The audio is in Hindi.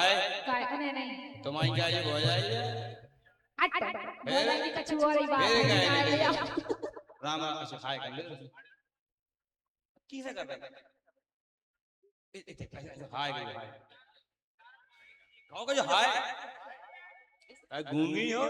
हाय काय नहीं तुम्हारी क्या ये हो जाएगी हट बोला नहीं कछु और ही बात मेरे है क्या लिया राम राम कैसे खाए कर ले किसे कर रहे हाय हाय कहो कि जो हाय गूंगी हो